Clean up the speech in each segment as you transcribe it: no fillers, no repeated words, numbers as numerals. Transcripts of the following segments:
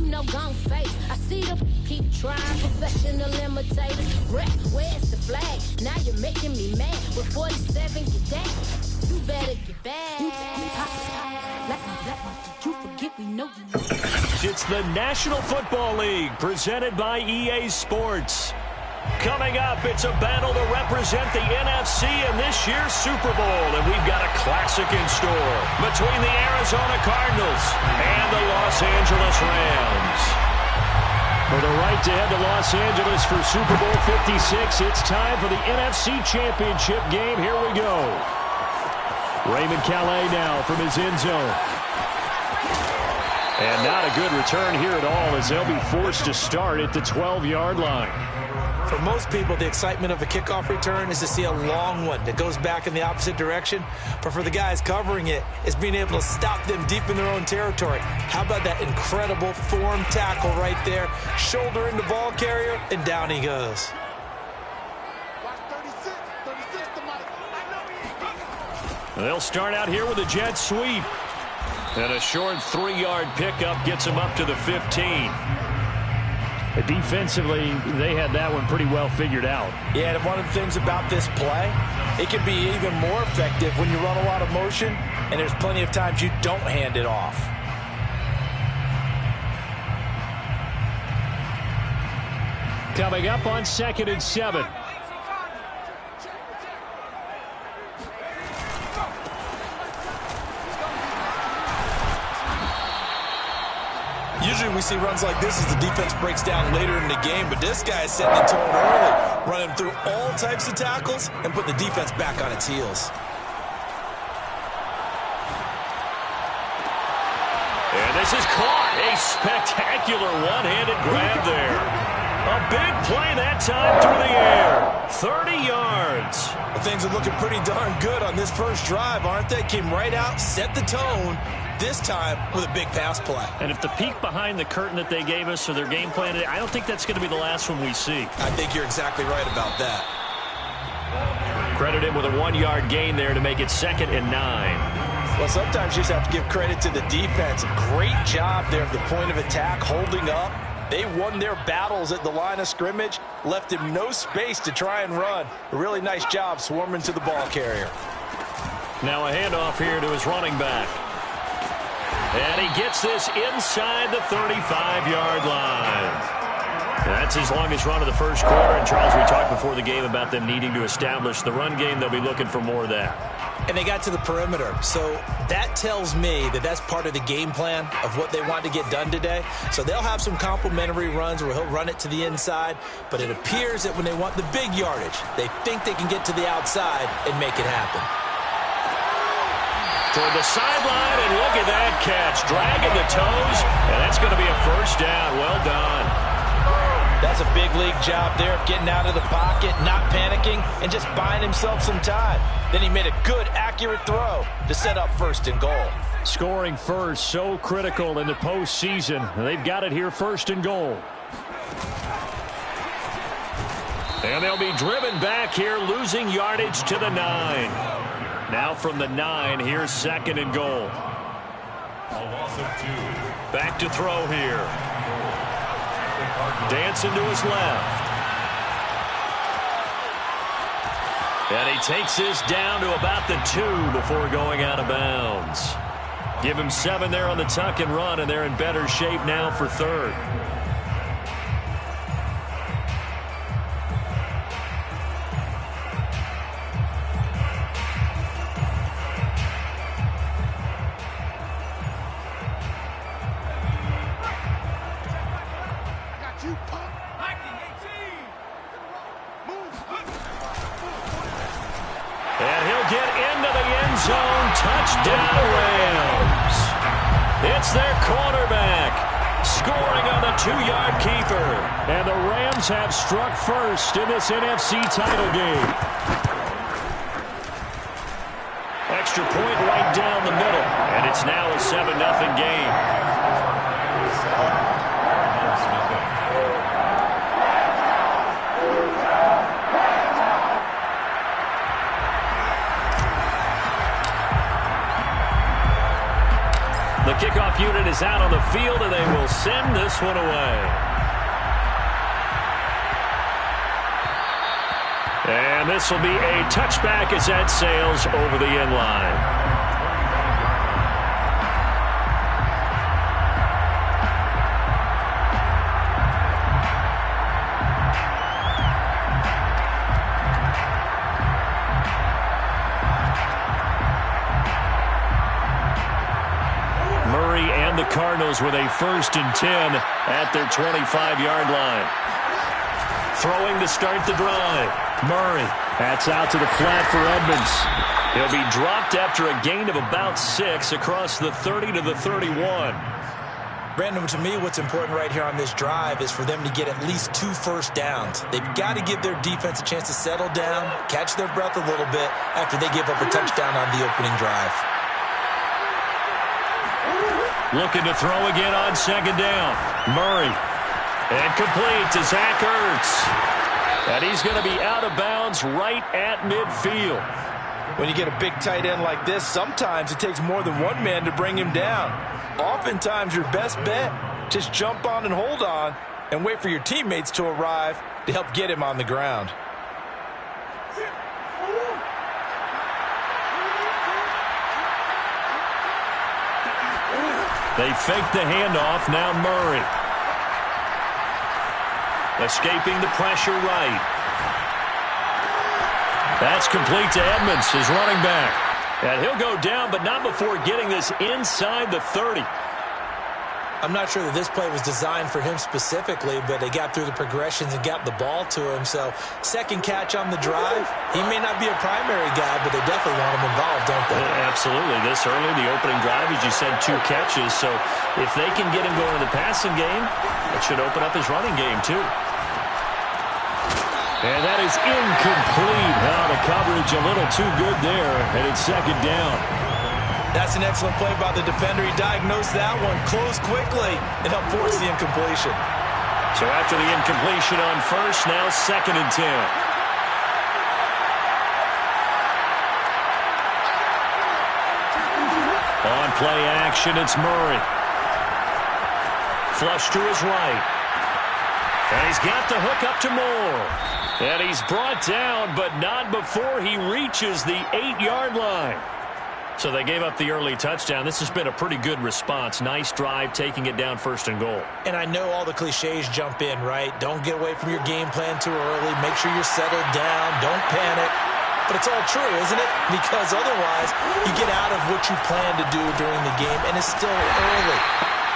know, gon' face. I see them keep trying, professional imitators. Rep, where's the flag? Now you're making me mad. With 47, get down. You better get back. You forget we know you. It's the National Football League presented by EA Sports. Coming up, it's a battle to represent the NFC in this year's Super Bowl, and we've got a classic in store between the Arizona Cardinals and the Los Angeles Rams. For the right to head to Los Angeles for Super Bowl 56, it's time for the NFC Championship game. Here we go. Raymond Calais now from his end zone. And not a good return here at all as they'll be forced to start at the 12-yard line. For most people, the excitement of a kickoff return is to see a long one that goes back in the opposite direction. But for the guys covering it, it's being able to stop them deep in their own territory. How about that incredible form tackle right there? Shoulder in the ball carrier, and down he goes. They'll start out here with a jet sweep. And a short 3-yard pickup gets him up to the 15. Defensively, they had that one pretty well figured out. Yeah, and one of the things about this play, it can be even more effective when you run a lot of motion, and there's plenty of times you don't hand it off. Coming up on 2nd and 7. Usually we see runs like this as the defense breaks down later in the game, but this guy is setting the tone early, running through all types of tackles and putting the defense back on its heels. And this is caught. A spectacular one-handed grab there. A big play that time through the air. 30 yards. Well, things are looking pretty darn good on this first drive, aren't they? Came right out, set the tone, this time with a big pass play. And if the peek behind the curtain that they gave us or their game plan, I don't think that's going to be the last one we see. I think you're exactly right about that. Credit him with a 1-yard gain there to make it 2nd and 9. Well, sometimes you just have to give credit to the defense. Great job there at the point of attack, holding up. They won their battles at the line of scrimmage, left him no space to try and run. A really nice job swarming to the ball carrier. Now a handoff here to his running back. And he gets this inside the 35-yard line. That's his longest run of the first quarter. And, Charles, we talked before the game about them needing to establish the run game. They'll be looking for more of that. And they got to the perimeter. So that tells me that that's part of the game plan of what they want to get done today. So they'll have some complementary runs where he'll run it to the inside. But it appears that when they want the big yardage, they think they can get to the outside and make it happen. Toward the sideline, and look at that catch. Dragging the toes, and that's going to be a first down. Well done. That's a big league job there of getting out of the pocket, not panicking, and just buying himself some time. Then he made a good, accurate throw to set up 1st and goal. Scoring first, so critical in the postseason. They've got it here, 1st and goal. And they'll be driven back here, losing yardage to the 9. Now from the 9, here's 2nd and goal. Back to throw here. Dancing to his left. And he takes this down to about the 2 before going out of bounds. Give him 7 there on the tuck and run, and they're in better shape now for 3rd. Touchdown, Rams. It's their quarterback scoring on the 2-yard keeper. And the Rams have struck first in this NFC title game. Extra point right down the middle. And it's now a 7-0 game. The kickoff unit is out on the field, and they will send this one away. And this will be a touchback as that sails over the end line. The Cardinals with a 1st and 10 at their 25-yard line. Throwing to start the drive. Murray. That's out to the flat for Edmonds. He'll be dropped after a gain of about 6 across the 30 to the 31. Brandon, to me, what's important right here on this drive is for them to get at least 2 first downs. They've got to give their defense a chance to settle down, catch their breath a little bit after they give up a touchdown on the opening drive. Looking to throw again on 2nd down. Murray. And complete to Zach Ertz. And he's going to be out of bounds right at midfield. When you get a big tight end like this, sometimes it takes more than one man to bring him down. Oftentimes, your best bet, just jump on and hold on and wait for your teammates to arrive to help get him on the ground. They fake the handoff. Now Murray. Escaping the pressure right. That's complete to Edmonds, his running back. And he'll go down, but not before getting this inside the 30. I'm not sure that this play was designed for him specifically, but they got through the progressions and got the ball to him. So, second catch on the drive. He may not be a primary guy, but they definitely want him involved, don't they? Absolutely. This early, the opening drive, as you said, 2 catches. So, if they can get him going in the passing game, it should open up his running game, too. And that is incomplete. Now the coverage a little too good there, and it's 2nd down. That's an excellent play by the defender. He diagnosed that one, closed quickly, and helped force the incompletion. So after the incompletion on 1st, now 2nd and 10. On play action, it's Murray. Flush to his right. And he's got the hook up to Moore. And he's brought down, but not before he reaches the 8-yard line. So they gave up the early touchdown. This has been a pretty good response. Nice drive, taking it down 1st and goal. And I know all the cliches jump in, right? Don't get away from your game plan too early. Make sure you're settled down. Don't panic. But it's all true, isn't it? Because otherwise, you get out of what you plan to do during the game, and it's still early.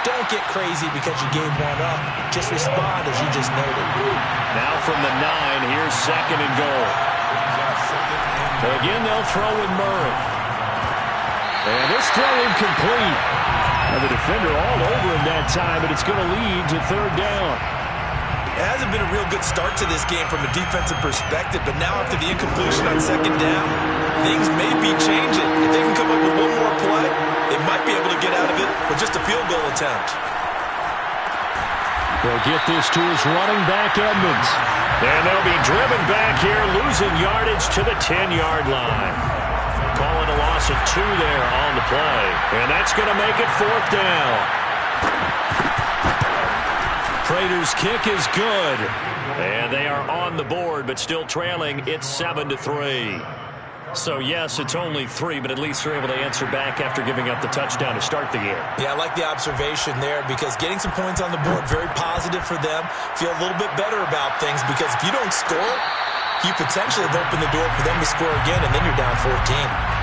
Don't get crazy because you gave one up. Just respond, as you just noted. Now from the 9, here's 2nd and goal. Again, they'll throw with Murray. And this throw incomplete. And the defender all over him that time, but it's going to lead to 3rd down. It hasn't been a real good start to this game from a defensive perspective, but now after the incompletion on 2nd down, things may be changing. If they can come up with one more play, they might be able to get out of it with just a field goal attempt. They'll get this to his running back, Edmonds. And they'll be driven back here, losing yardage to the 10-yard line. Calling a loss of 2 there on the play. And that's going to make it 4th down. Prater's kick is good. And they are on the board, but still trailing. It's 7-3. So, yes, it's only 3, but at least they're able to answer back after giving up the touchdown to start the game. Yeah, I like the observation there because getting some points on the board, very positive for them. Feel a little bit better about things because if you don't score, you potentially have opened the door for them to score again, and then you're down 14.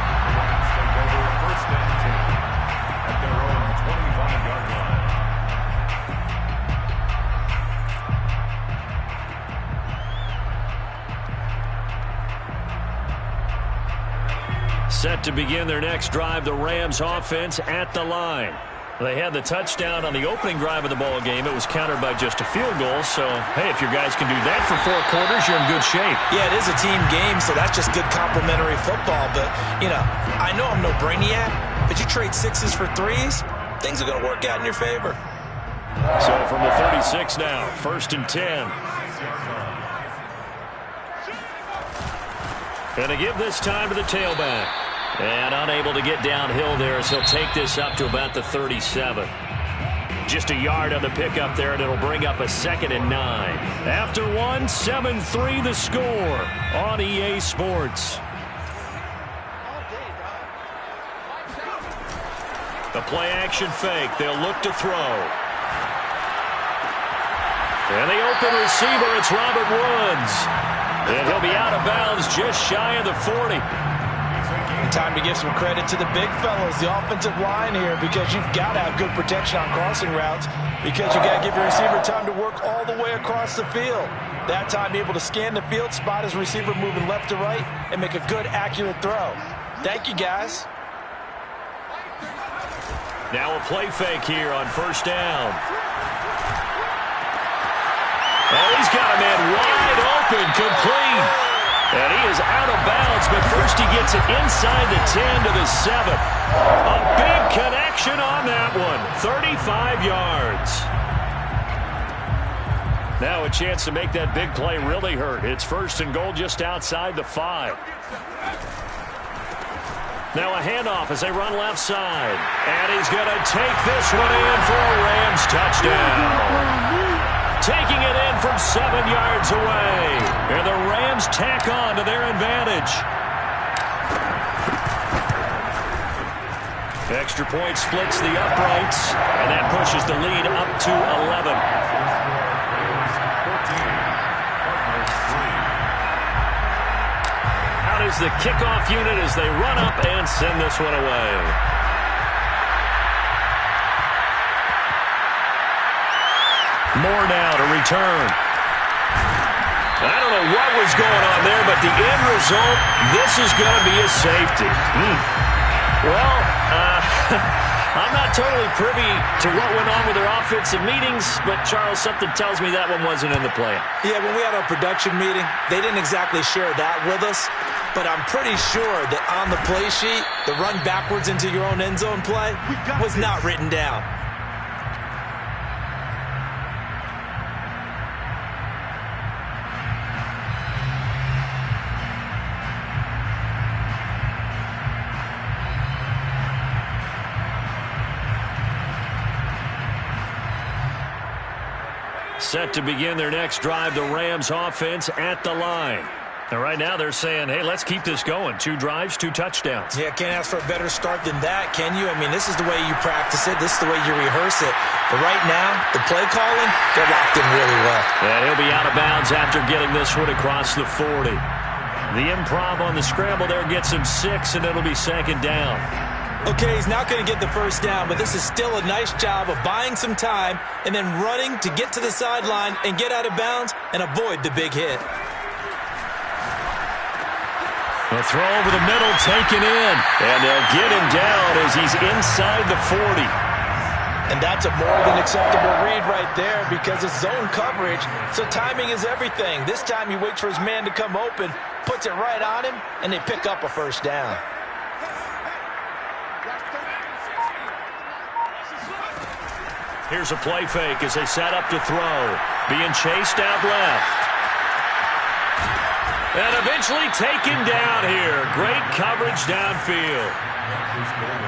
Set to begin their next drive, the Rams offense at the line. They had the touchdown on the opening drive of the ball game. It was countered by just a field goal. So, hey, if your guys can do that for 4 quarters, you're in good shape. Yeah, it is a team game, so that's just good complementary football. But, you know, I know I'm no brainiac, but you trade 6s for 3s, things are going to work out in your favor. So from the 36 now, 1st and 10. Going to give this time to the tailback. And unable to get downhill there as he'll take this up to about the 37. Just a yard on the pickup there, and it'll bring up a 2nd and 9. After one, 7-3 the score on EA Sports. The play-action fake. They'll look to throw. And the open receiver, it's Robert Woods. And he'll be out of bounds just shy of the 40. And time to give some credit to the big fellows, the offensive line here, because you've got to have good protection on crossing routes, because you got to give your receiver time to work all the way across the field. That time, be able to scan the field, spot his receiver moving left to right, and make a good, accurate throw. Thank you, guys. Now a play fake here on 1st down. Oh, he's got a man wide open, complete. And he is out of bounds, but first he gets it inside the 10 to the 7. A big connection on that one, 35 yards. Now a chance to make that big play really hurt. It's 1st and goal just outside the 5. Now a handoff as they run left side. And he's going to take this one in for a Rams touchdown. Taking it in from 7 yards away. And the Rams tack on to their advantage. Extra point splits the uprights. And that pushes the lead up to 11. Out is the kickoff unit as they run up and send this one away. More now to return. I don't know what was going on there, but the end result, this is going to be a safety. Well, I'm not totally privy to what went on with their offensive meetings, but, Charles, something tells me that one wasn't in the plan. Yeah, when we had our production meeting, they didn't exactly share that with us, but I'm pretty sure that on the play sheet, the run backwards into your own end zone play was not written down. Set to begin their next drive, the Rams offense at the line. And right now they're saying, hey, let's keep this going. 2 drives, 2 touchdowns. Yeah, can't ask for a better start than that, can you? I mean, this is the way you practice it. This is the way you rehearse it. But right now, the play calling, they're locked in really well. And he'll be out of bounds after getting this one across the 40. The improv on the scramble there gets him 6, and it'll be 2nd down. Okay, he's not going to get the first down, but this is still a nice job of buying some time and then running to get to the sideline and get out of bounds and avoid the big hit. A throw over the middle taken in, and they'll get him down as he's inside the 40. And that's a more than acceptable read right there because it's zone coverage, so timing is everything. This time he waits for his man to come open, puts it right on him, and they pick up a first down. Here's a play fake as they set up to throw. Being chased out left. And eventually taken down here. Great coverage downfield.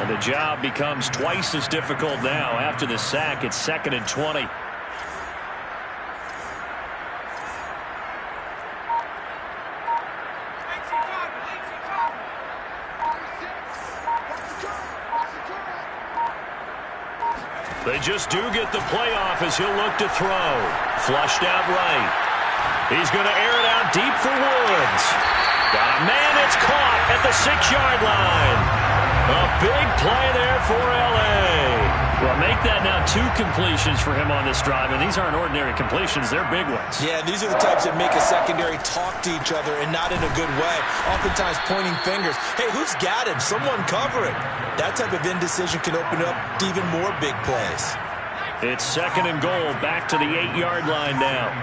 And the job becomes twice as difficult now. After the sack, it's 2nd and 20. They just do get the playoff as he'll look to throw. Flushed out right. He's going to air it out deep for Woods. Got a man, it's caught at the 6-yard line. A big play there for L.A. Well, make that now 2 completions for him on this drive, and these aren't ordinary completions. They're big ones. Yeah, these are the types that make a secondary talk to each other and not in a good way. Oftentimes pointing fingers. Hey, who's got him? Someone cover it. That type of indecision can open up to even more big plays. It's 2nd and goal, back to the 8-yard line now.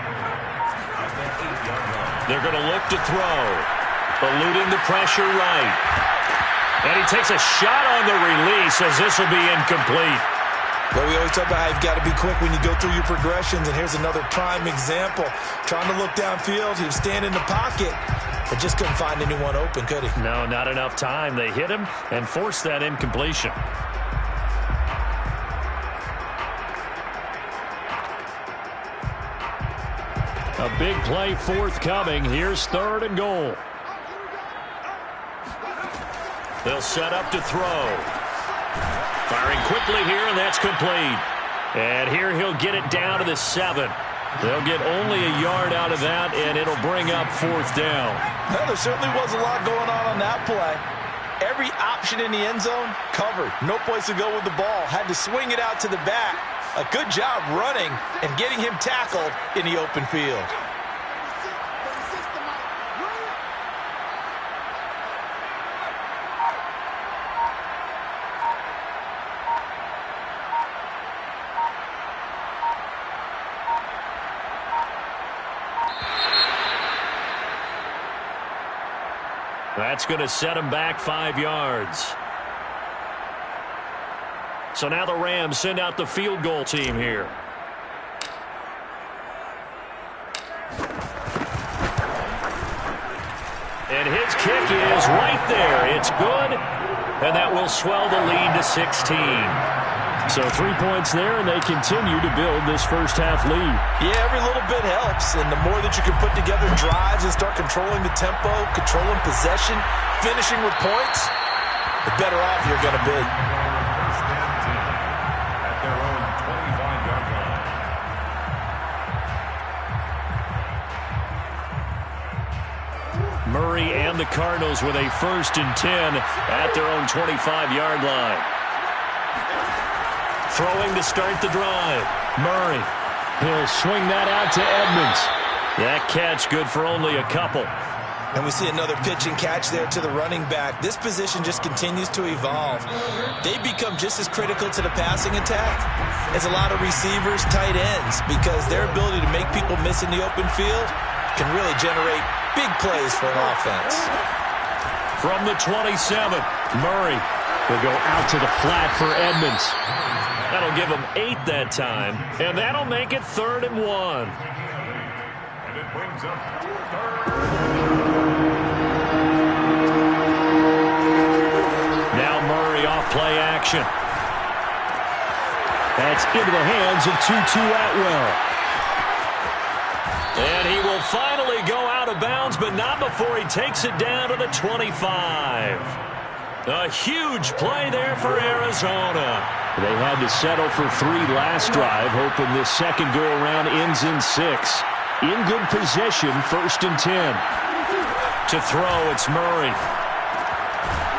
They're going to look to throw. Eluding the pressure right. And he takes a shot on the release as this will be incomplete. Well, we always talk about how you've got to be quick when you go through your progressions, and here's another prime example. Trying to look downfield, he was standing in the pocket, but just couldn't find anyone open, could he? No, not enough time. They hit him and forced that incompletion. A big play forthcoming. Here's 3rd and goal. They'll set up to throw. Firing quickly here, and that's complete. And here he'll get it down to the 7. They'll get only a yard out of that, and it'll bring up 4th down. Well, there certainly was a lot going on that play. Every option in the end zone covered. No place to go with the ball. Had to swing it out to the back. A good job running and getting him tackled in the open field. That's going to set him back 5 yards. So now the Rams send out the field goal team here. And his kick is right there. It's good. And that will swell the lead to 16. So 3 points there, and they continue to build this first-half lead. Yeah, every little bit helps, and the more that you can put together drives and start controlling the tempo, controlling possession, finishing with points, the better off you're going to be. At their own 25-yard line. Murray and the Cardinals with a 1st and 10 at their own 25-yard line. Throwing to start the drive. Murray. He'll swing that out to Edmonds. That catch good for only a couple. And we see another pitch and catch there to the running back. This position just continues to evolve. They become just as critical to the passing attack as a lot of receivers, tight ends, because their ability to make people miss in the open field can really generate big plays for an offense. From the 27, Murray will go out to the flat for Edmonds. That'll give him 8 that time, and that'll make it 3rd and 1. And it brings up 3rd. Now Murray off play action. That's into the hands of Tutu Atwell. And he will finally go out of bounds, but not before he takes it down to the 25. A huge play there for Arizona. They had to settle for 3 last drive, hoping this second go-around ends in 6. In good possession, 1st and 10. To throw, it's Murray.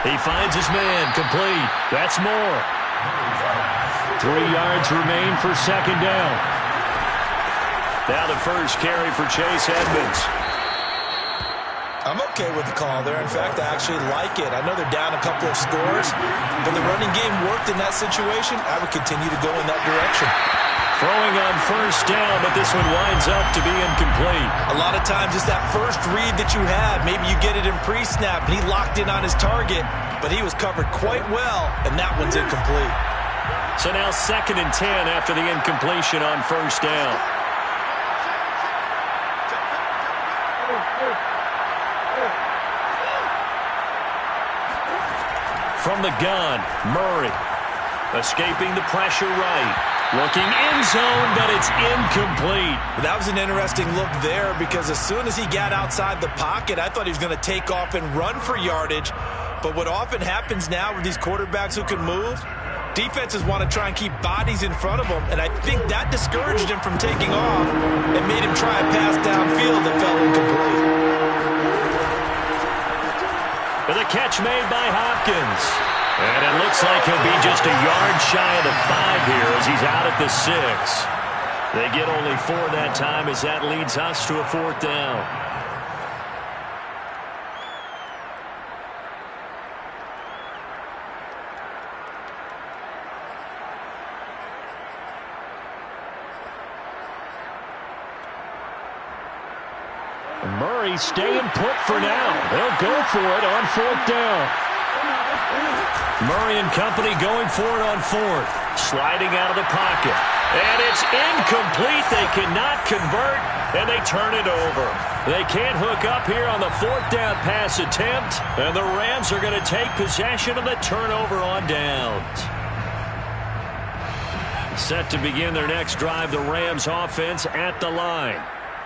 He finds his man, complete. That's more. 3 yards remain for 2nd down. Now the first carry for Chase Edmonds. I'm okay with the call there. In fact, I actually like it. I know they're down a couple of scores, but the running game worked in that situation. I would continue to go in that direction. Throwing on 1st down, but this one winds up to be incomplete. A lot of times it's that first read that you have. Maybe you get it in pre-snap, and he locked in on his target, but he was covered quite well, and that one's incomplete. So now 2nd and 10 after the incompletion on 1st down. From the gun, Murray. Escaping the pressure right. Looking end zone, but it's incomplete. That was an interesting look there because as soon as he got outside the pocket, I thought he was going to take off and run for yardage. But what often happens now with these quarterbacks who can move, defenses want to try and keep bodies in front of them, and I think that discouraged him from taking off and made him try a pass downfield that fell incomplete. With a catch made by Hopkins. And it looks like he'll be just a yard shy of the 5 here as he's out at the 6. They get only 4 that time as that leads us to a 4th down. Murray staying put for now. They'll go for it on 4th down. Murray and company going for it on 4th. Sliding out of the pocket. And it's incomplete. They cannot convert, and they turn it over. They can't hook up here on the 4th down pass attempt, and the Rams are going to take possession of the turnover on downs. Set to begin their next drive, the Rams offense at the line.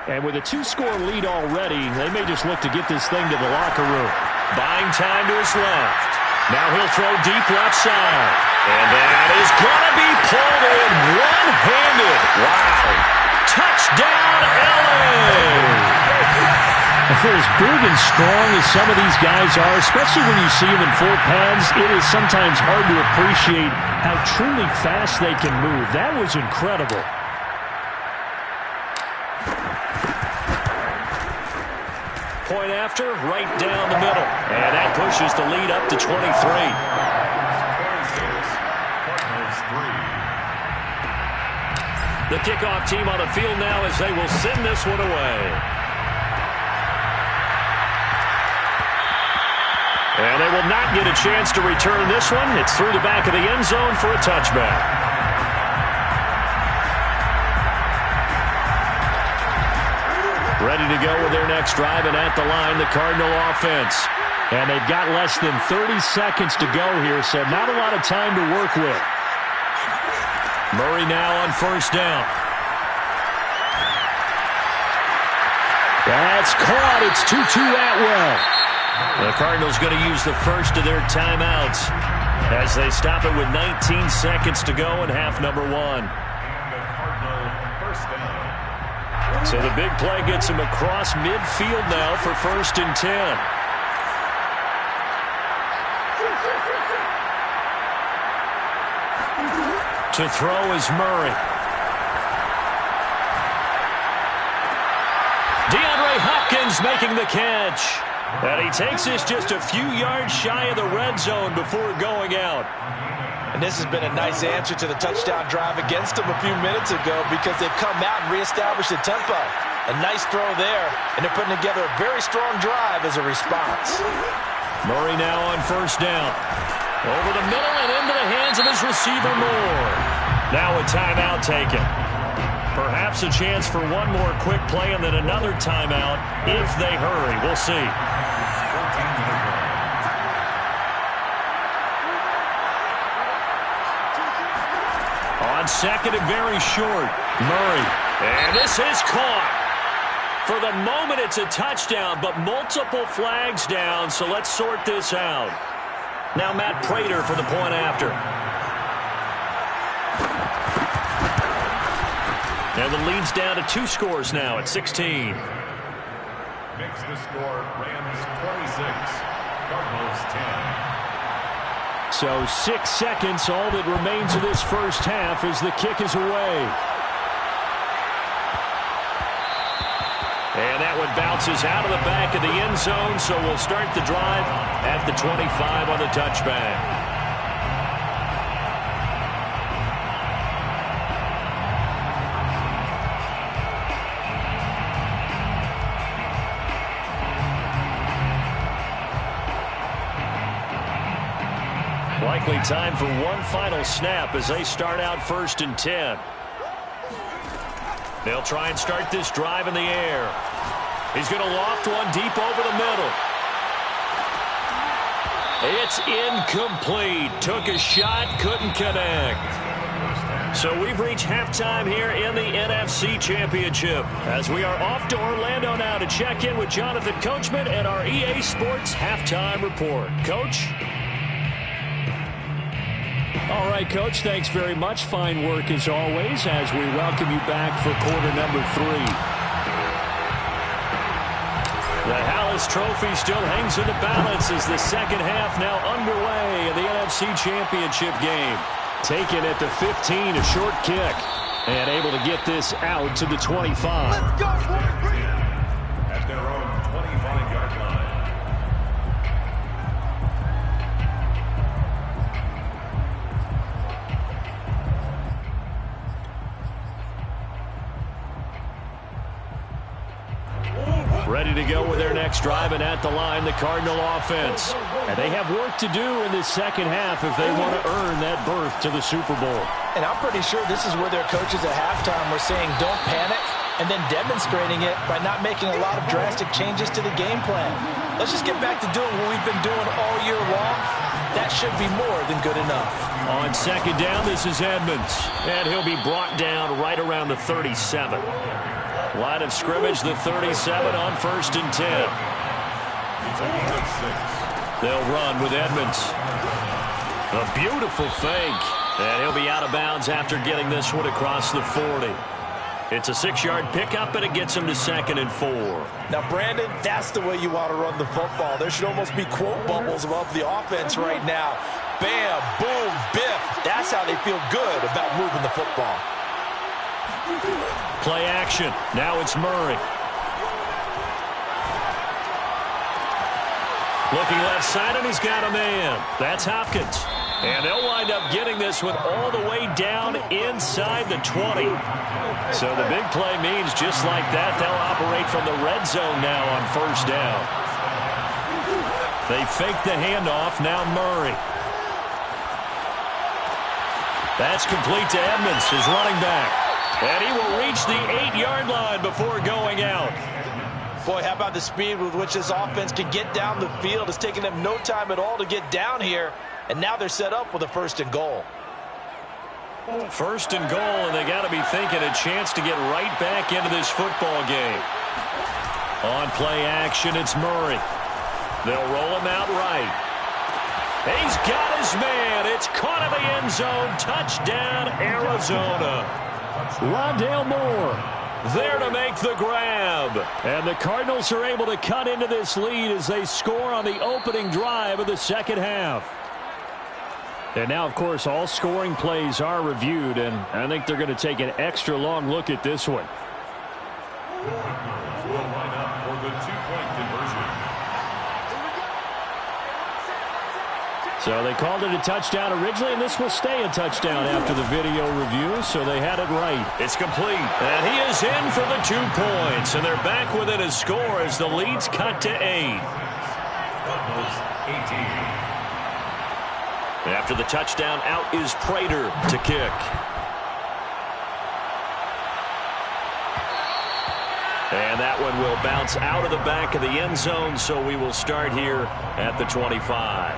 And with a 2-score lead already, they may just look to get this thing to the locker room. Buying time to his left. Now he'll throw deep left side. And that is going to be pulled in one-handed. Wow. Touchdown, LA! For as big and strong as some of these guys are, especially when you see them in full pads, it is sometimes hard to appreciate how truly fast they can move. That was incredible. Point after, right down the middle. And that pushes the lead up to 23. The kickoff team on the field now as they will send this one away. And they will not get a chance to return this one. It's through the back of the end zone for a touchback. Ready to go with their next drive, and at the line, the Cardinal offense. And they've got less than 30 seconds to go here, so not a lot of time to work with. Murray now on first down. That's caught. It's Tutu Atwell. The Cardinals going to use the first of their timeouts as they stop it with 19 seconds to go in half number one. So the big play gets him across midfield now for 1st and 10. To throw is Murray. DeAndre Hopkins making the catch. And he takes this just a few yards shy of the red zone before going out. And this has been a nice answer to the touchdown drive against them a few minutes ago because they've come out and reestablished the tempo. A nice throw there, and they're putting together a very strong drive as a response. Murray now on first down. Over the middle and into the hands of his receiver Moore. Now a timeout taken. Perhaps a chance for one more quick play and then another timeout if they hurry. We'll see. On second and very short, Murray. And this is caught. For the moment, it's a touchdown, but multiple flags down, so let's sort this out. Now Matt Prater for the point after. And the lead's down to 2 scores now at 16. Makes the score Rams 26, Cardinals 10. So 6 seconds, all that remains of this first half as the kick is away. And that one bounces out of the back of the end zone, so we'll start the drive at the 25 on the touchback. Likely time for one final snap as they start out 1st and 10. They'll try and start this drive in the air. He's going to loft one deep over the middle. It's incomplete. Took a shot, couldn't connect. So we've reached halftime here in the NFC Championship as we are off to Orlando now to check in with Jonathan Coachman and our EA Sports Halftime Report. Coach? All right, Coach, thanks very much. Fine work as always as we welcome you back for quarter number 3. The Hallis Trophy still hangs in the balance as the second half now underway in the NFC Championship game. Taken at the 15, a short kick, and able to get this out to the 25. Let's go, at their own 25-yard line. Ready to go with their next drive, and at the line, the Cardinal offense. And they have work to do in this second half if they want to earn that berth to the Super Bowl. And I'm pretty sure this is where their coaches at halftime were saying don't panic and then demonstrating it by not making a lot of drastic changes to the game plan. Let's just get back to doing what we've been doing all year long. That should be more than good enough. On second down, this is Edmonds. And he'll be brought down right around the 37. Line of scrimmage, the 37 on 1st and 10. They'll run with Edmonds. A beautiful fake. And he'll be out of bounds after getting this one across the 40. It's a 6-yard pickup, and it gets him to 2nd and 4. Now, Brandon, that's the way you want to run the football. There should almost be quote bubbles above the offense right now. Bam, boom, biff. That's how they feel good about moving the football. Play action. Now it's Murray. Looking left side, and he's got a man. That's Hopkins. And they'll wind up getting this one all the way down inside the 20. So the big play means just like that, they'll operate from the red zone now on 1st down. They fake the handoff. Now Murray. That's complete to Edmonds, his running back. And he will reach the 8-yard line before going out. Boy, how about the speed with which this offense can get down the field? It's taking them no time at all to get down here. And now they're set up with a 1st and goal. 1st and goal, and they got to be thinking a chance to get right back into this football game. On play action, it's Murray. They'll roll him out right. He's got his man. It's caught in the end zone. Touchdown, Arizona. Rondale Moore there to make the grab. And the Cardinals are able to cut into this lead as they score on the opening drive of the second half. And now, of course, all scoring plays are reviewed, and I think they're going to take an extra long look at this one. Will line up for the 2-point conversion. So they called it a touchdown originally, and this will stay a touchdown after the video review, so they had it right. It's complete, and he is in for the 2 points, and they're back within a score as the lead's cut to 8. Cardinals 18. After the touchdown, out is Prater to kick. And that one will bounce out of the back of the end zone, so we will start here at the 25.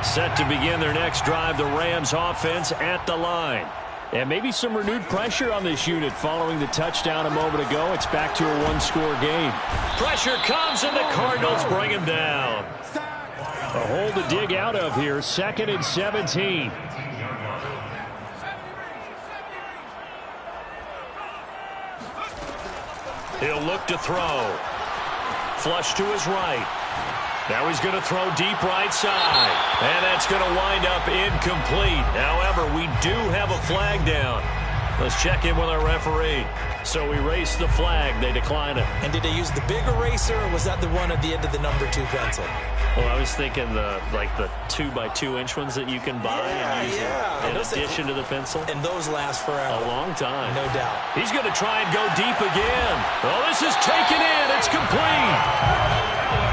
Set to begin their next drive, the Rams offense at the line. And maybe some renewed pressure on this unit following the touchdown a moment ago. It's back to a 1-score game. Pressure comes, and the Cardinals bring him down. A hole to dig out of here, 2nd and 17. He'll look to throw. Flush to his right. Now he's going to throw deep right side. And that's going to wind up incomplete. However, we do have a flag down. Let's check in with our referee. So we race the flag. They decline it. And did they use the big eraser, or was that the one at the end of the number 2 pencil? Well, I was thinking the 2x2-inch ones that you can buy and use in addition to the pencil. And those last forever. A long time. No doubt. He's going to try and go deep again. Oh, this is taken in. It's complete.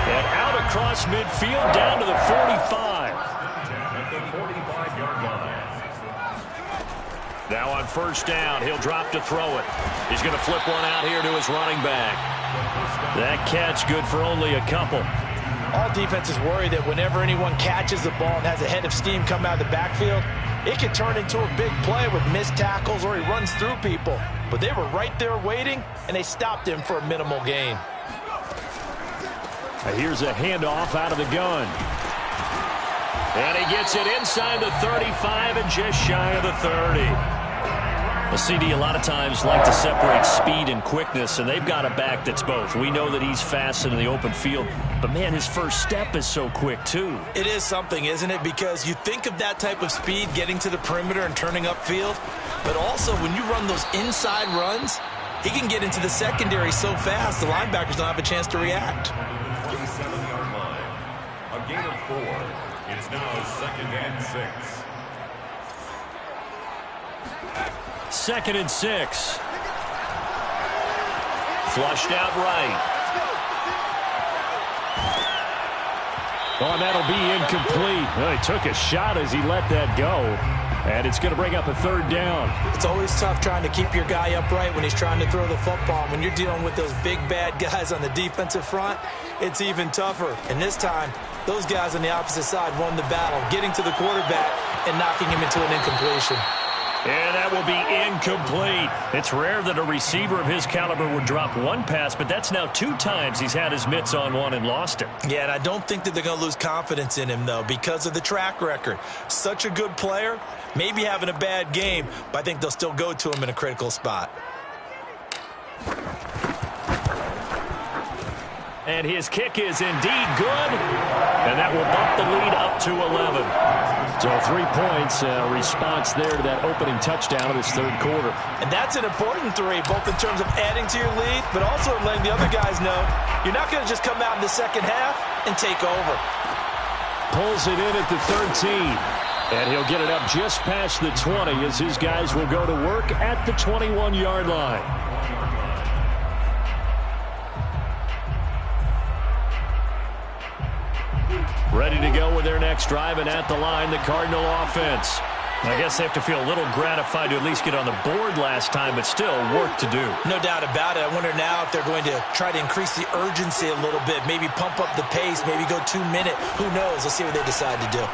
And out across midfield down to the 45. At the 45-yard line. Now on 1st down, he'll drop to throw it. He's going to flip one out here to his running back. That catch good for only a couple. All defenses worry that whenever anyone catches the ball and has a head of steam come out of the backfield, it can turn into a big play with missed tackles or he runs through people. But they were right there waiting, and they stopped him for a minimal gain. Here's a handoff out of the gun. And he gets it inside the 35 and just shy of the 30. The CD a lot of times like to separate speed and quickness, and they've got a back that's both. We know that he's fast in the open field, but, man, his first step is so quick, too. It is something, isn't it? Because you think of that type of speed getting to the perimeter and turning upfield, but also when you run those inside runs, he can get into the secondary so fast the linebackers don't have a chance to react. 47-yard line. A gain of 4. It's now 2nd and 6. 2nd and 6. Flushed out right. Oh, and that'll be incomplete. Well, he took a shot as he let that go. And it's going to bring up a 3rd down. It's always tough trying to keep your guy upright when he's trying to throw the football. When you're dealing with those big, bad guys on the defensive front, it's even tougher. And this time, those guys on the opposite side won the battle, getting to the quarterback and knocking him into an incompletion. And that will be incomplete. It's rare that a receiver of his caliber would drop one pass, but that's now 2 times he's had his mitts on one and lost it. Yeah, and I don't think that they're going to lose confidence in him, though, because of the track record. Such a good player, maybe having a bad game, but I think they'll still go to him in a critical spot. And his kick is indeed good, and that will bump the lead up to 11. So 3 points, response there to that opening touchdown of this third quarter. And that's an important 3, both in terms of adding to your lead, but also letting the other guys know you're not going to just come out in the second half and take over. Pulls it in at the 13. And he'll get it up just past the 20 as his guys will go to work at the 21-yard line. Ready to go with their next drive, and at the line, the Cardinal offense. I guess they have to feel a little gratified to at least get on the board last time, but still work to do. No doubt about it. I wonder now if they're going to try to increase the urgency a little bit, maybe pump up the pace, maybe go 2-minute. Who knows? Let's see what they decide to do.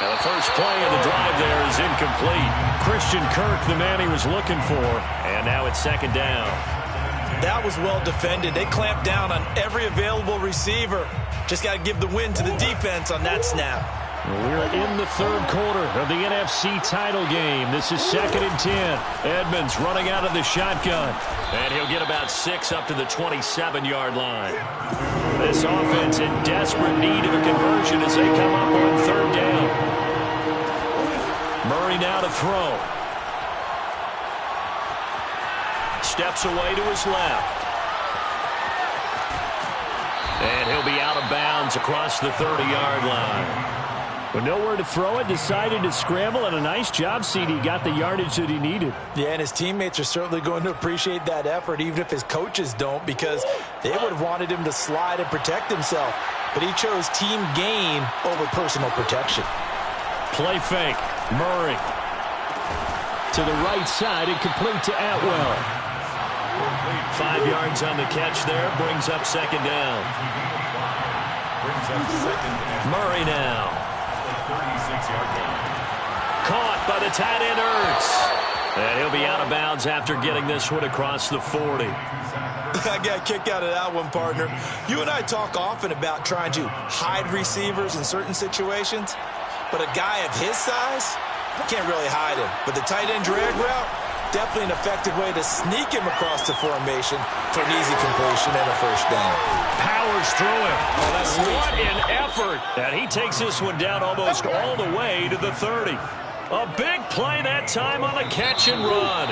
And the first play of the drive there is incomplete. Christian Kirk, the man he was looking for, and now it's second down. That was well defended. They clamped down on every available receiver. Just got to give the win to the defense on that snap. We're in the third quarter of the NFC title game. This is 2nd and 10. Edmonds running out of the shotgun. And he'll get about 6 up to the 27-yard line. This offense in desperate need of a conversion as they come up on third down. Murray now to throw. Steps away to his left. And he'll be out of bounds across the 30-yard line. But nowhere to throw it, decided to scramble, and a nice job, CD. Got the yardage that he needed. Yeah, and his teammates are certainly going to appreciate that effort, even if his coaches don't, because they would have wanted him to slide and protect himself. But he chose team gain over personal protection. Play fake. Murray. To the right side and complete to Atwell. 5 yards on the catch there, brings up second down. Murray now. 36-yard line. Caught by the tight end Ertz. And he'll be out of bounds after getting this one across the 40. I got a kick out of that one, partner. You and I talk often about trying to hide receivers in certain situations, but a guy of his size can't really hide him. But the tight end drag route, definitely an effective way to sneak him across the formation for an easy completion and a first down. Powers through him. Oh, that's sweet. What an effort. And he takes this one down almost all the way to the 30. A big play that time on the catch and run.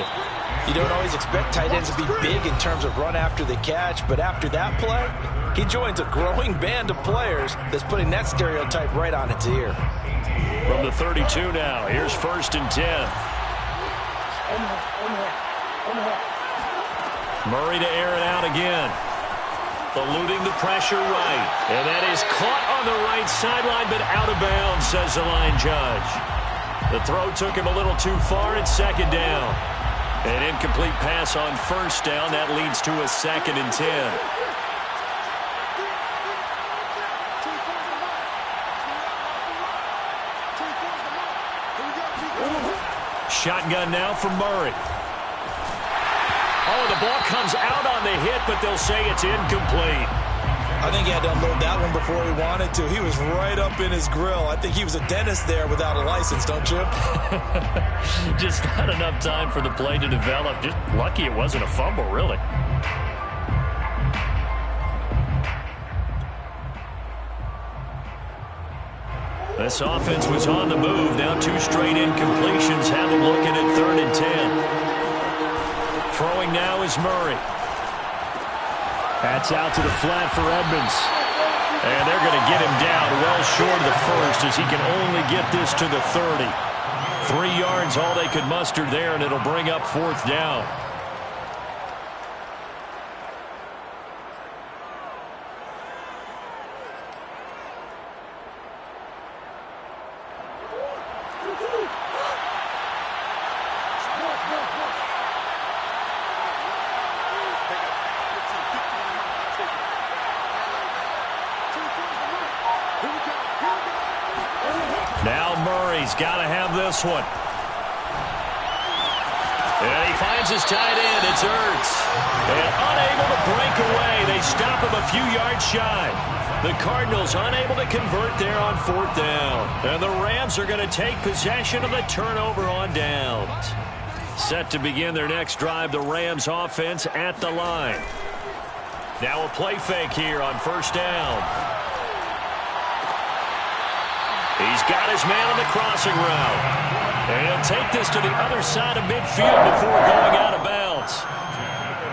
You don't always expect tight ends to be big in terms of run after the catch, but after that play, he joins a growing band of players that's putting that stereotype right on its ear. From the 32 now, here's 1st and 10. Murray to air it out again. Eluding the pressure right. And that is caught on the right sideline, but out of bounds, says the line judge. The throw took him a little too far at second down. An incomplete pass on first down. That leads to a 2nd and 10. Shotgun now from Murray. Oh, the ball comes out on the hit, but they'll say it's incomplete. I think he had to unload that one before he wanted to. He was right up in his grill. I think he was a dentist there without a license, don't you? Just not enough time for the play to develop. Just lucky it wasn't a fumble, really. This offense was on the move. Now 2 straight incompletions have them looking at 3rd and 10. Throwing now is Murray. That's out to the flat for Edmonds. And they're going to get him down well short of the first as he can only get this to the 30. 3 yards all they could muster there, and it'll bring up 4th down. he's got to have this one. And he finds his tight end. It's Ertz. And unable to break away. They stop him a few yards shy. The Cardinals unable to convert there on 4th down. And the Rams are going to take possession of the turnover on downs. Set to begin their next drive, the Rams offense at the line. Now a play fake here on 1st down. He's got his man on the crossing route. And he'll take this to the other side of midfield before going out of bounds.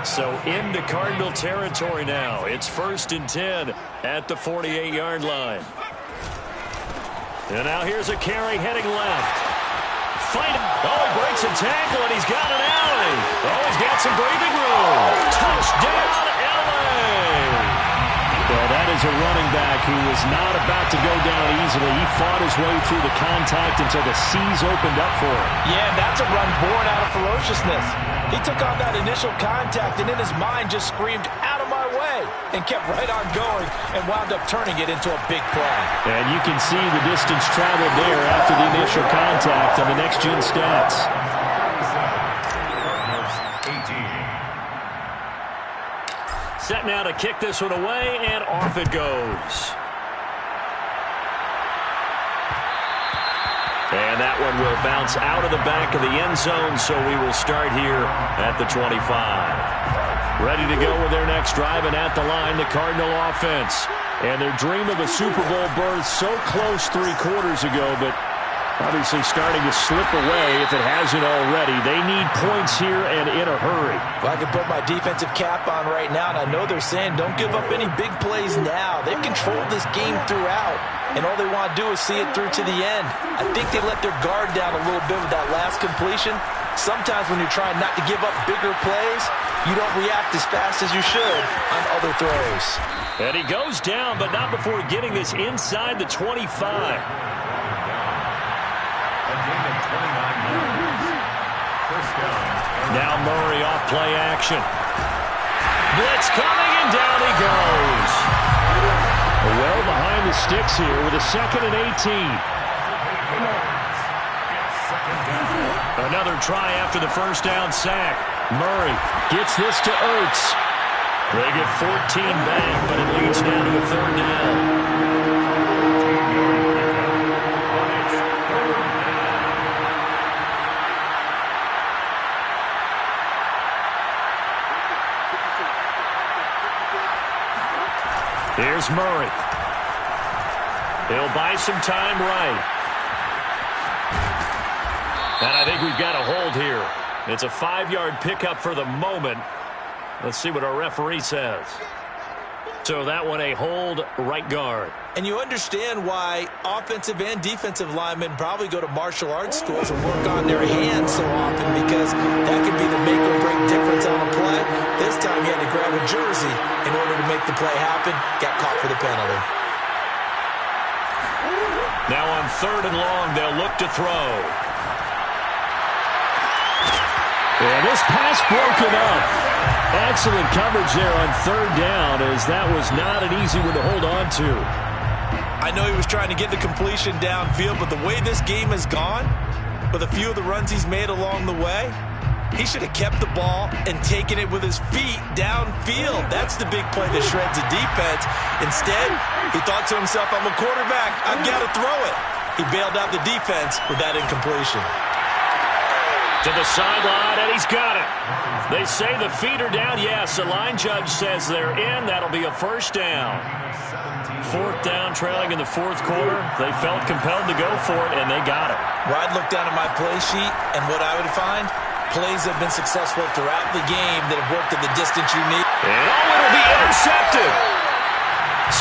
So into Cardinal territory now. It's 1st and 10 at the 48-yard line. And now here's a carry heading left. Fight him. Oh, he breaks a tackle, and he's got an alley. Oh, he's got some breathing room. Touchdown, LA. Well, that is a running back who was not about to go down easily. He fought his way through the contact until the seas opened up for him. Yeah, and that's a run born out of ferociousness. He took on that initial contact and in his mind just screamed, "Out of my way," and kept right on going and wound up turning it into a big play. And you can see the distance traveled there after the initial contact on the next-gen stats. Set now to kick this one away, and off it goes. And that one will bounce out of the back of the end zone, so we will start here at the 25. Ready to go with their next drive, and at the line, the Cardinal offense. And their dream of a Super Bowl berth so close 3 quarters ago, but obviously starting to slip away if it hasn't already. They need points here and in a hurry. Well, I can put my defensive cap on right now, and I know they're saying don't give up any big plays now. They've controlled this game throughout, and all they want to do is see it through to the end. I think they let their guard down a little bit with that last completion. Sometimes when you're trying not to give up bigger plays, you don't react as fast as you should on other throws. And he goes down, but not before getting this inside the 25. Now Murray off play action. Blitz coming, and down he goes. Well behind the sticks here with a 2nd and 18. Another try after the 1st down sack. Murray gets this to Ertz. They get 14 back, but it leads down to a 3rd down. Here's Murray. He'll buy some time right. And I think we've got a hold here. It's a 5-yard pickup for the moment. Let's see what our referee says. So that one a hold, right guard. And you understand why offensive and defensive linemen probably go to martial arts schools and work on their hands so often, because that could be the make or break difference on a play. This time he had to grab a jersey in order to make the play happen. Got caught for the penalty. Now on 3rd and long, they'll look to throw. And this pass broken up. Excellent coverage there on 3rd down, as that was not an easy one to hold on to. I know he was trying to get the completion downfield, but the way this game has gone, with a few of the runs he's made along the way, he should have kept the ball and taken it with his feet downfield. That's the big play that shreds the defense. Instead, he thought to himself, I'm a quarterback, I've got to throw it. He bailed out the defense with that incompletion. To the sideline, and he's got it. They say the feet are down. Yes, the line judge says they're in. That'll be a 1st down. 4th down, trailing in the 4th quarter. They felt compelled to go for it, and they got it. Well, I'd look down at my play sheet, and what I would find, plays have been successful throughout the game that have worked at the distance you need. And it'll be intercepted.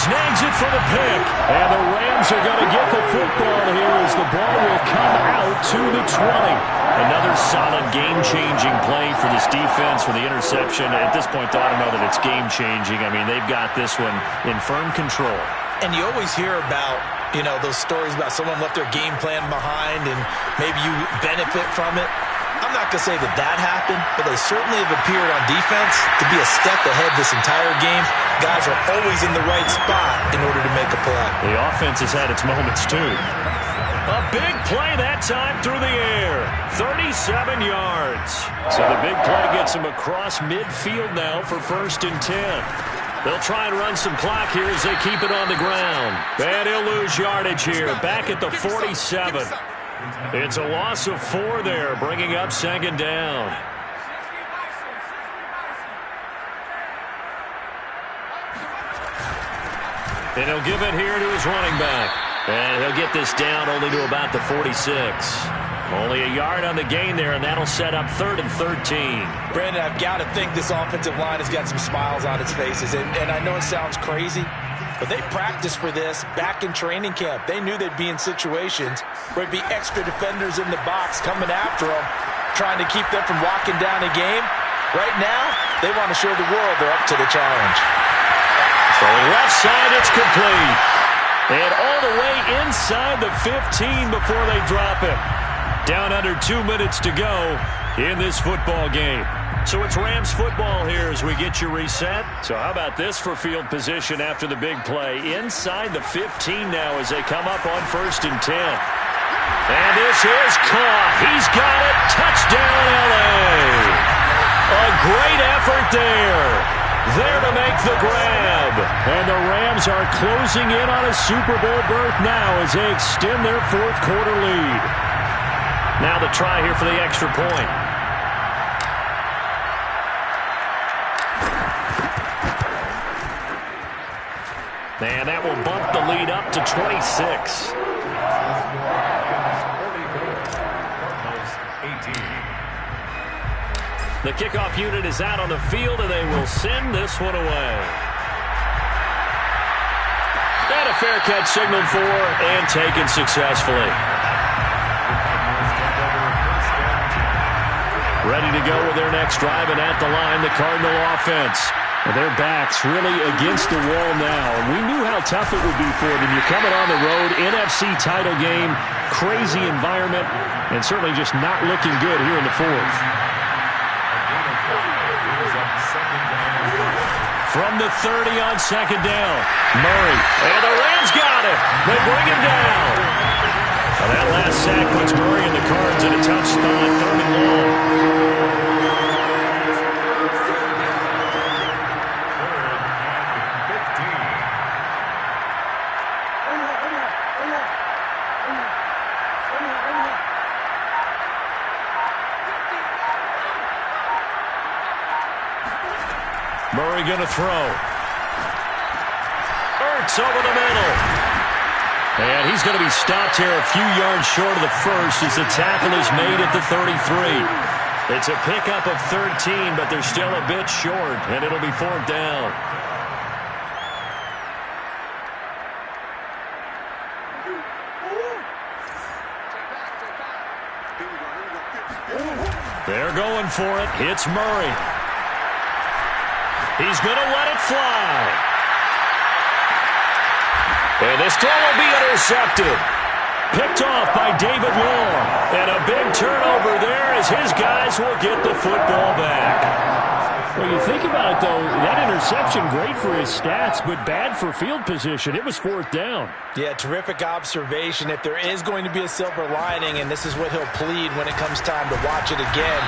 Snags it for the pick. And the Rams are going to get the football here as the ball will come out to the 20. Another solid game-changing play for this defense for the interception. At this point, though, I don't know that it's game-changing. I mean, they've got this one in firm control. And you always hear about, you know, those stories about someone left their game plan behind and maybe you benefit from it. I'm not going to say that that happened, but they certainly have appeared on defense to be a step ahead this entire game. Guys are always in the right spot in order to make a play. The offense has had its moments, too. A big play that time through the air. 37 yards. So the big play gets him across midfield now for 1st and 10. They'll try and run some clock here as they keep it on the ground. And he'll lose yardage here, back at the 47. It's a loss of 4 there, bringing up 2nd down. And he'll give it here to his running back. And he'll get this down only to about the 46. Only a yard on the gain there, and that'll set up 3rd and 13. Brandon, I've got to think this offensive line has got some smiles on its faces. And I know it sounds crazy, but they practiced for this back in training camp. They knew they'd be in situations where there'd be extra defenders in the box coming after them, trying to keep them from locking down a game. Right now, they want to show the world they're up to the challenge. Throwing left side, it's complete. And all the way inside the 15 before they drop it. Down under 2 minutes to go in this football game. So it's Rams football here as we get you reset. So how about this for field position after the big play? Inside the 15 now as they come up on 1st and 10. And this is caught. He's got it. Touchdown, L.A. A great effort there. There to make the grab. And the Rams are closing in on a Super Bowl berth now as they extend their 4th quarter lead. Now the try here for the extra point. And that will bump the lead up to 26. The kickoff unit is out on the field, and they will send this one away. And a fair catch signaled for and taken successfully. Ready to go with their next drive, and at the line, the Cardinal offense. And their backs really against the wall now. And we knew how tough it would be for them. You're coming on the road, NFC title game, crazy environment, and certainly just not looking good here in the 4th. From the 30 on 2nd down. Murray. And the Rams got it. They bring him down. Now that last sack puts Murray and the Cards in a tough spot. 3rd and long. Murray going to throw. Ertz over the middle. And he's going to be stopped here a few yards short of the first as the tackle is made at the 33. It's a pickup of 13, but they're still a bit short, and it'll be 4th down. They're going for it. Hits Murray. He's going to let it fly. And this throw will be intercepted. Picked off by David Long. And a big turnover there as his guys will get the football back. Well, you think about it, though, that interception, great for his stats, but bad for field position. It was 4th down. Yeah, terrific observation. If there is going to be a silver lining, and this is what he'll plead when it comes time to watch it again,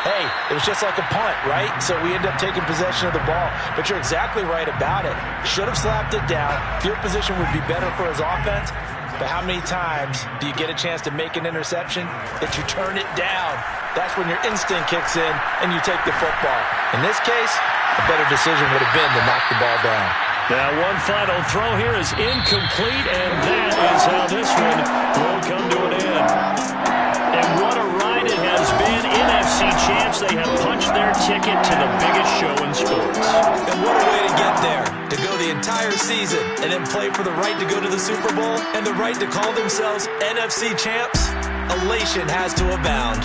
hey, it was just like a punt, right? So we end up taking possession of the ball. But you're exactly right about it. Should have slapped it down. Field position would be better for his offense. But how many times do you get a chance to make an interception that you turn it down? That's when your instinct kicks in and you take the football. In this case, a better decision would have been to knock the ball down. Now one final throw here is incomplete, and that is how this one will come to an end. And what a ride it has been. NFC champs, they have punched their ticket to the biggest show in sports. And what a way to get there. To go the entire season and then play for the right to go to the Super Bowl and the right to call themselves NFC champs. Elation has to abound.